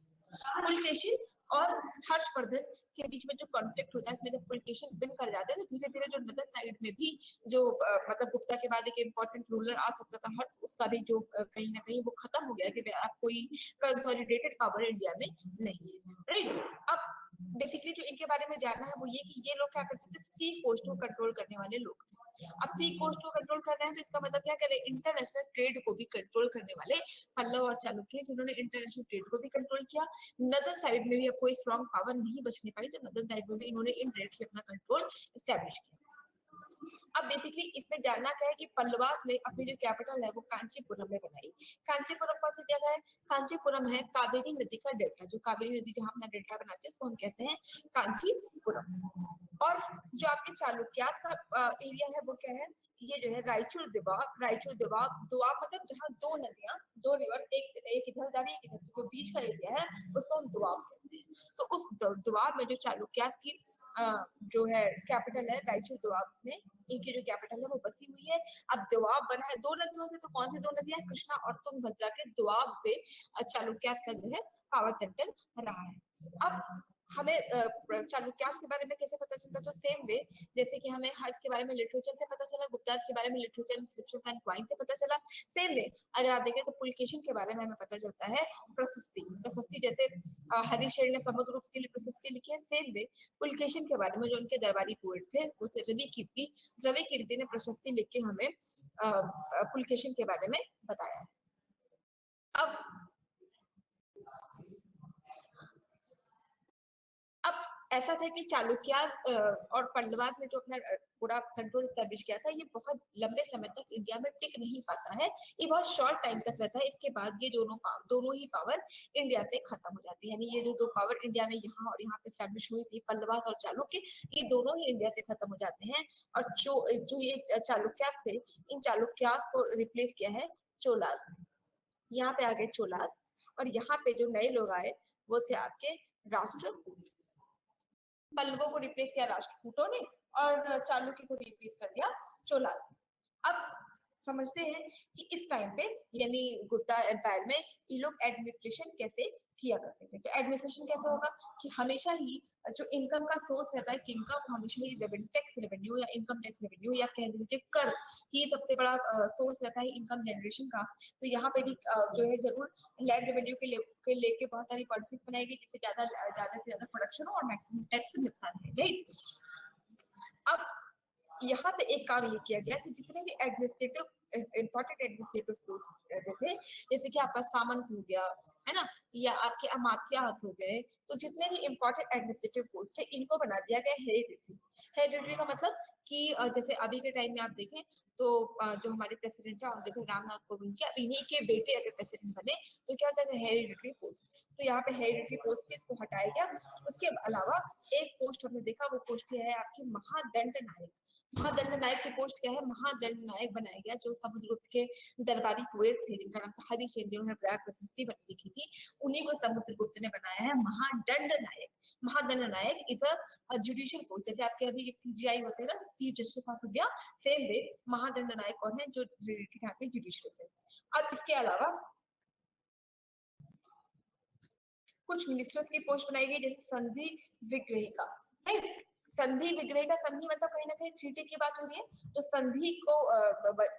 पुलकेशिन और हर्षवर्धन के बीच में जो कॉन्फ्लिक्ट होता है, इसमें जब पुलकेशिन विन कर जाते हैं तो धीरे धीरे जो नदर साइड में भी जो मतलब गुप्ता के बाद एक इम्पोर्टेंट रूलर आ सकता था हर्ष, उसका भी जो कहीं ना कहीं वो खत्म हो गया कि आप कोई कंसोलिडेटेड पावर इंडिया में नहीं है, राइट। अब बेसिकली जो इनके बारे में जानना है वो ये कि ये लोग क्या करते थे, सी कोस्ट को कंट्रोल करने वाले लोग थे। अब सी कोस्ट को कंट्रोल कर रहे हैं तो इसका मतलब क्या करें, इंटरनेशनल ट्रेड को भी कंट्रोल करने वाले पल्लव और चालुक्य जिन्होंने इंटरनेशनल ट्रेड को भी कंट्रोल किया। नदर साइड में भी अब कोई स्ट्रॉन्ग पावर नहीं बचने पाई, तो नदर साइड में भी इन्होंने इनडायरेक्टली अपना कंट्रोल स्टैब्लिश किया। अब बेसिकली इसमें जानना क्या है कि पल्लवास ने अपनी जो कैपिटल है वो कांचीपुरम में बनाई। कांचीपुरम कौन सी जगह है, कांचीपुरम है कावेरी नदी का डेल्टा, जो कावेरी नदी जहां अपना डेल्टा बनाते हैं उसको हम कहते हैं कांचीपुरम। और जो आपके चालुक्यास का एरिया है वो क्या है, ये जो है रायचूर दिबाब, रायचूर दिबाब दुआब मतलब जहाँ दो नदियां, दो रिवर एक इधर जा रही है एक इधर, जो बीच का एरिया है उसको हम दुआब कहते हैं। तो उस दुआब में जो चालुक्यास की जो है कैपिटल है रायचूर दुआब में, इनकी जो कैपिटल है वो बसी हुई है। अब दुआब बना है दो नदियों से, तो कौन सी दो नदियां, कृष्णा और तुंगभद्रा के दुआब पे चालुक्यास का जो है पावर सेंटर रहा है। अब हमें चालुक्यास के बारे में कैसे पता चलता, तो सेम वे जैसे कि हमें हर्ष के बारे में लिटरेचर से पता चला, गुप्तास के बारे में लिटरेचर इंस्क्रिप्शंस एंड कॉइन से पता चला, सेम वे अगर आप देखें तो पुलकेशिन के बारे में हमें पता चलता है प्रशस्ति। प्रशस्ति जैसे हरिशेर ने समुद्रगुप्त के लिए प्रशस्ति लिखी है, सेम वे पुलकेशिन के बारे में जो उनके दरबारी पोएट थे वो थे रवि कीर्ति ने प्रशस्ति लिख के हमें पुलकेशिन के बारे में बताया है। अब ऐसा था कि चालुक्यास और पल्लवास ने जो अपना पूरा कंट्रोल स्टैब्लिश किया था, ये बहुत लंबे समय तक इंडिया में टिक नहीं पाता है, ये बहुत शॉर्ट टाइम तक रहता है। इसके बाद ये दोनों ही पावर इंडिया से खत्म हो जाती है, यानी ये जो दो पावर इंडिया में यहाँ और यहाँ पे स्टैब्लिश हुई थी, पल्लवास और चालुक्य, ये दोनों ही इंडिया से खत्म हो जाते हैं। और जो ये चालुक्यास थे, इन चालुक्यास को रिप्लेस किया है चोलास। यहाँ पे आ गए चोलास और यहाँ पे जो नए लोग आए वो थे आपके राष्ट्रकूट। पल्लवों को रिप्लेस किया राष्ट्रकूटों ने और चालुक्य को रिप्लेस कर दिया चोला। अब समझते हैं कि इस टाइम पे यानी गुप्ता एम्पायर में ये लोग एडमिनिस्ट्रेशन कैसे किया करते थे। तो एडमिनिस्ट्रेशन कैसे होगा कि हमेशा ही जो इनकम का सोर्स रहता है किंग का, वो हमेशा ही टैक्स रेवेन्यू या इनकम टैक्स रेवेन्यू या कह लीजिए कर ही सबसे बड़ा सोर्स रहता है इनकम जनरेशन का। तो यहाँ पे भी जो है जरूर लैंड रेवेन्यू के लेके बहुत सारी पॉलिसीज बनाई गई जिससे ज्यादा से ज्यादा प्रोडक्शन हो और मैक्सिमम टैक्स मिलता है, राइट। अब यहाँ पे एक काम ये किया गया कि जितने भी एडमिनिस्ट्रेटिव इंपॉर्टेंट एडमिनिस्ट्रेटिव पोस्ट रहते थे, जैसे कि आपका सामंत हो गया है ना, या आपके अमात्यास हो गए, तो जितने भी इंपॉर्टेंट एडमिनिस्ट्रेटिव पोस्ट है इनको बना दिया गया हेरिडिटरी। हेरिडिटरी का मतलब कि जैसे अभी के टाइम में आप देखें तो जो हमारे प्रेसिडेंट है ऑनरेबल रामनाथ कोविंद जी, अब इन्हीं के बेटे अगर प्रेसिडेंट बने तो क्या होता है हेरिडिटरी पोस्ट। तो यहाँ पे हेरिडिटरी पोस्ट इसको हटाया गया। उसके अलावा एक पोस्ट हमने देखा, वो पोस्ट है आपकी महादंड नायक। महादंड नायक की पोस्ट क्या है, महादंड नायक बनाया गया जो समुद्रगुप्त के दरबारी पोएट थे जिनका नाम था हरिश्चंद्र, जिन्होंने प्रयाग प्रशस्ति लिखी थी, उन्हीं को समुद्रगुप्त ने बनाया है महादंड नायक। महादंड नायक इज अ जुडिशियल पोस्ट, जैसे आपके अभी एक सीजीआई होते हैं ना, chief justice of India, same way महादंड नायक कौन है, जो रिलेटेड है आपके जुडिशियल से। अब इसके अलावा कुछ मिनिस्टर्स की पोस्ट बनाई गई, जैसे संधि विग्रहिका, राइट। संधि विग्रहिका, संधि मतलब कहीं ना कहीं ट्रीटी की बात हो रही है, तो संधि को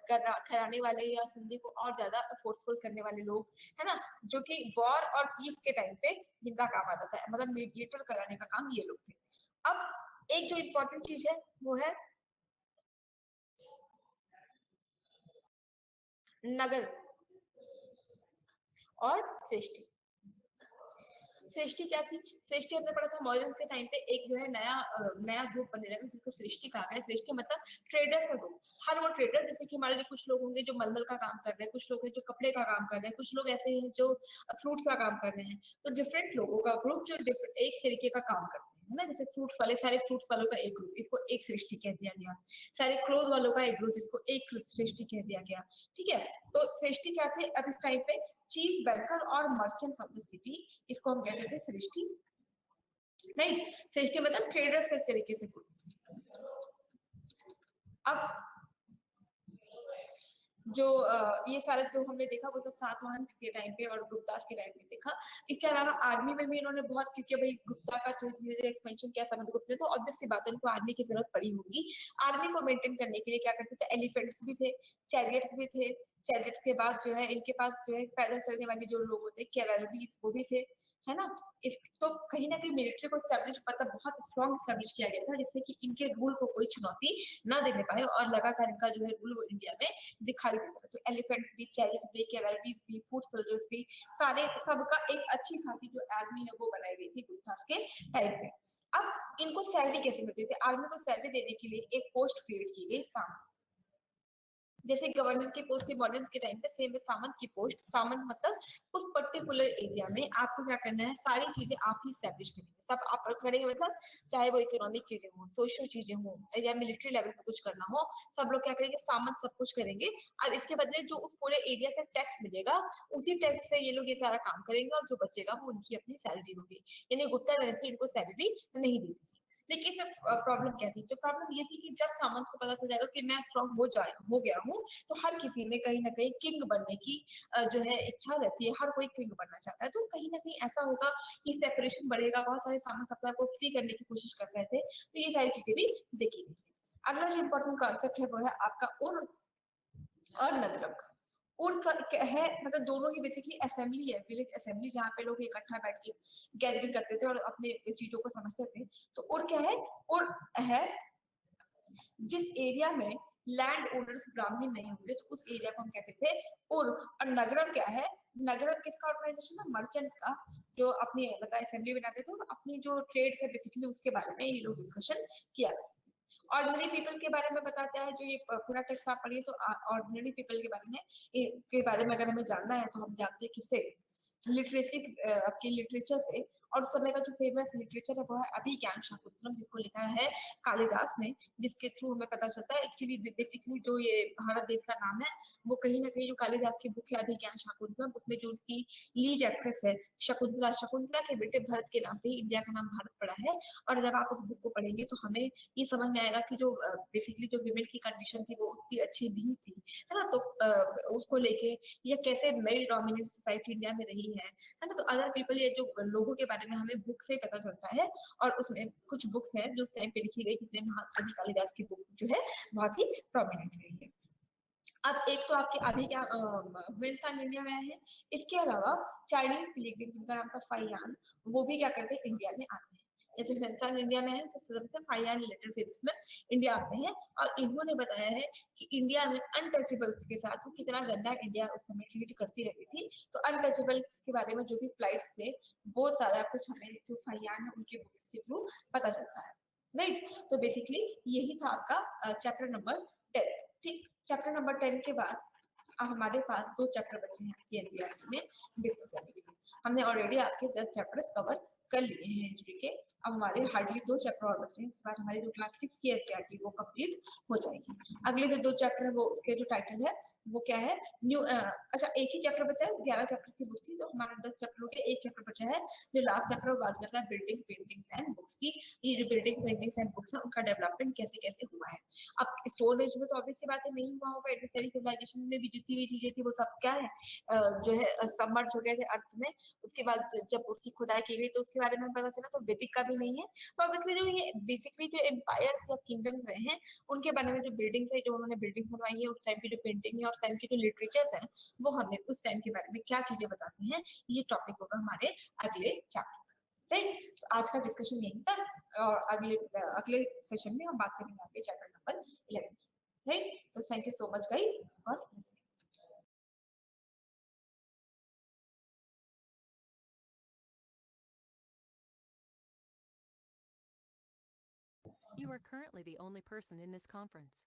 कराने वाले या संधि को और ज्यादा फोर्सफुल करने वाले लोग, है ना, जो कि वॉर और पीस के टाइम पे जिनका काम आता था, मतलब मीडिएटर कराने का काम ये लोग थे। अब एक जो इम्पोर्टेंट चीज है वो है नगर और श्रेष्ठी। सृष्टि क्या थी, सृष्टि हमने पढ़ा था मॉडर्न के टाइम पे, एक जो है नया ग्रुप बनने लगा जिसको सृष्टि कहा गया। सृष्टि मतलब ट्रेडर्स का ग्रुप। हर वो ट्रेडर, जैसे कि हमारे लिए कुछ लोग होंगे जो मलमल का काम कर रहे हैं, कुछ लोग हैं जो कपड़े का काम कर रहे हैं, कुछ लोग ऐसे हैं जो फ्रूट्स का काम कर रहे हैं, तो डिफरेंट लोगों का ग्रुप जो डिफरेंट एक तरीके का काम करते हैं, है ना। जैसे फ्रूट्स वाले, सारे फ्रूट्स वालों का एक ग्रुप, इसको एक सृष्टि कह दिया गया। सारे क्लोथ वालों का एक ग्रुप, इसको एक सृष्टि कह दिया गया। ठीक है, तो सृष्टि क्या थे अब इस टाइम पे, चीफ बैंकर और मर्चेंट्स ऑफ द सिटी, इसको हम कहते थे सृष्टि, राइट। सृष्टि मतलब ट्रेडर्स के तरीके से। अब जो ये सारा जो हमने देखा वो सब सातवाहन के टाइम पे और गुप्तास के टाइम पे देखा। इसके अलावा आर्मी में भी इन्होंने बहुत, क्योंकि भाई गुप्ता का जो धीरे धीरे एक्सपेंशन किया समुद्रगुप्त ने, तो ऑब्वियस सी बात है उनको आर्मी की जरूरत पड़ी होगी। आर्मी को मेंटेन करने के लिए क्या करते थे, एलिफेंट्स भी थे, चैरियट्स भी थे। चैरियट्स के बाद जो है इनके पास जो है पैदल चलने वाले जो लोग होते हैं कैवेलरी, वो भी थे, है ना। इस तो कहीं ना कहीं मिलिट्री को स्टैब्लिश, मतलब बहुत स्ट्रॉन्ग स्टैब्लिश किया गया था, जिससे कि इनके रूल को कोई चुनौती ना देने पाए, और लगातार इनका जो है रूल वो इंडिया में दिखाई देता है। तो एलिफेंट्स भी, चैरियट्स भी, कैवेलरीज भी, फुट सोल्जर्स भी, सारे सबका एक अच्छी खासी जो आर्मी है वो बनाई गई थी गुप्तास के टाइम पे। अब इनको सैलरी कैसे मिलती थी, आर्मी को सैलरी देने के लिए एक पोस्ट क्रिएट की गई, सामंत। जैसे गवर्नर की पोस्ट थी मॉडर्न के टाइम पे, सेम है सामंत की पोस्ट। सामंत मतलब उस पर्टिकुलर एरिया में आपको क्या करना है, सारी चीजें आप ही स्टैब्लिश करेंगे, सब आप करेंगे, मतलब चाहे वो इकोनॉमिक चीजें हो, सोशल चीजें हो, या मिलिट्री लेवल पे कुछ करना हो, सब लोग क्या करेंगे, सामंत सब कुछ करेंगे। अब इसके बदले जो उस पूरे एरिया से टैक्स मिलेगा, उसी टैक्स से ये लोग ये सारा काम करेंगे, और जो बचेगा वो उनकी अपनी सैलरी होगी। यानी गुप्ता वैसे इनको सैलरी नहीं देती थी। लेकिन इसमें प्रॉब्लम क्या थी, तो प्रॉब्लम ये थी कि जब सामंत को पता चल जाएगा कि मैं स्ट्रॉन्ग हो गया हूँ, तो हर किसी में कहीं ना कहीं किंग बनने की जो है इच्छा रहती है, हर कोई किंग बनना चाहता है। तो कहीं ना कहीं ऐसा होगा कि सेपरेशन बढ़ेगा, बहुत सारे सामंत अपने को फ्री करने की कोशिश कर रहे थे, तो ये सारी चीजें भी देखी गई। अगला जो इम्पोर्टेंट कॉन्सेप्ट है वो है आपका उर और नगरक। उर है मतलब दोनों ही बेसिकली असेंबली है, विलेज असेंबली, जहाँ पे लोग इकट्ठा बैठ के गैदरिंग करते थे और अपने चीजों को समझते थे। तो उर क्या है, उर है जिस एरिया में लैंड ओनर्स ब्राह्मण नहीं होंगे, तो उस एरिया को हम कहते थे उर। और नगरम क्या है, नगरम किसका ऑर्गेनाइजेशन है, मर्चेंट्स का, जो अपनी मतलब असेंबली बनाते थे और अपनी जो ट्रेड है बेसिकली उसके बारे में ये लोग डिस्कशन किया। ऑर्डिनरी पीपल के बारे में बताता है, जो ये पूरा टेक्स्ट आप पढ़िए, तो ऑर्डिनरी पीपल के बारे में अगर हमें जानना है तो हम जानते हैं किससे, लिटरेसी, आपके लिटरेचर से। और उस समय का जो फेमस लिटरेचर है वो है अभिज्ञान शाकुंतलम, जिसको लिखा है कालिदास ने, जिसके थ्रू हमें पता चलता है एक्चुअली बेसिकली जो ये भारत देश का नाम है, वो कहीं ना कहीं जो कालिदास की बुक है अभिज्ञान शाकुंतलम, उसमें जो उसकी लीड एक्ट्रेस है शकुंतला, शकुंतला के बेटे भरत के नाम पे ही इंडिया का नाम भारत पड़ा है। और जब आप उस बुक को पढ़ेंगे तो हमें ये समझ में आएगा कि जो बेसिकली जो विमेन की कंडीशन थी वो उतनी अच्छी नहीं थी, है ना। तो उसको लेके या कैसे मेल डोमिनेट सोसाइटी इंडिया में रही है ना। तो अदर पीपल, ये जो लोगों के बारे में हमें बुक से पता चलता है। और उसमें कुछ बुक्स हैं जो उस टाइम पे लिखी गई, जिसमें महाकवि कालिदास की बुक जो है बहुत ही प्रोमिनेंट रही है। अब एक तो आपके अभी क्या हिंदुस्तान इंडिया में आए हैं, इसके अलावा चाइनीज पिलिग्रिम जिनका नाम था फाइयान, वो भी क्या करते हैं, इंडिया में आते हैं। जैसे हिंदुस्तान इंडिया में है, से फाइयान लेटर फेज में इंडिया आते हैं, और इन्होंने बताया है कि इंडिया में अनटचेबल्स के साथ वो कितना गंदा इंडिया उस समय ट्रीट करती रहती थी। तो अनटचेबल्स के बारे में जो भी फ्लाइट्स थे, वो सारा कुछ हमें जो फाइयान है उनके बुक्स के थ्रू पता चलता है, राइट। तो बेसिकली यही था आपका चैप्टर नंबर 10। ठीक, चैप्टर नंबर 10 के बाद अब हमारे पास 2 चैप्टर बचे हैं एनसीईआरटी में डिस्कस करने के लिए। हमने ऑलरेडी आपके 10 चैप्टर्स कवर कर लिए हैं हिस्ट्री के। अब हमारे हार्डली 2 चैप्टर और बचे हैं, इसके बाद हमारी जो क्लास 6 की एनसीईआरटी वो कंप्लीट हो जाएगी। अगले जो 2 चैप्टर है वो उसके जो टाइटल है वो क्या है, न्यू अच्छा एक ही चैप्टर बचा है, 11 चैप्टर की बुक थी, तो हमारे 10 चैप्टरों के एक चैप्टर बचा है, जो लास्ट चैप्टर बात करता है बिल्डिंग पेंटिंग्स एंड बुक्स की। ये जो बिल्डिंग पेंटिंग्स एंड बुक्स है उनका डेवलपमेंट कैसे कैसे हुआ है। अब स्टोन एज में तो ऑब्वियस सी बात है नहीं हुआ होगा, एडवर्सरी सिविलाइजेशन में भी जितनी भी चीजें थी वो सब क्या है, जो है सबमर्ज हो गए थे अर्थ में। उसके बाद जब उसकी खुदाई की गई तो उसके बारे में पता चला, तो वैदिक का भी नहीं है। तो ऑब्वियसली जो ये बेसिकली जो एम्पायर्स या किंगडम्स रहे हैं उनके बारे में जो बिल्डिंग्स है, जो उन्होंने बिल्डिंग्स बनवाई है, उस टाइम की जो पेंटिंग है और टाइम की जो लिटरेचर है, वो हमें उस टाइम के बारे में क्या चीजें बताती हैं, ये टॉपिक होगा हमारे अगले चैप्टर। राइट, तो आज का डिस्कशन यहीं तक, और अगले अगले सेशन में हम बात करेंगे आपके चैप्टर नंबर 11। राइट, तो thank you so much guys for listening. You are currently the only person in this conference.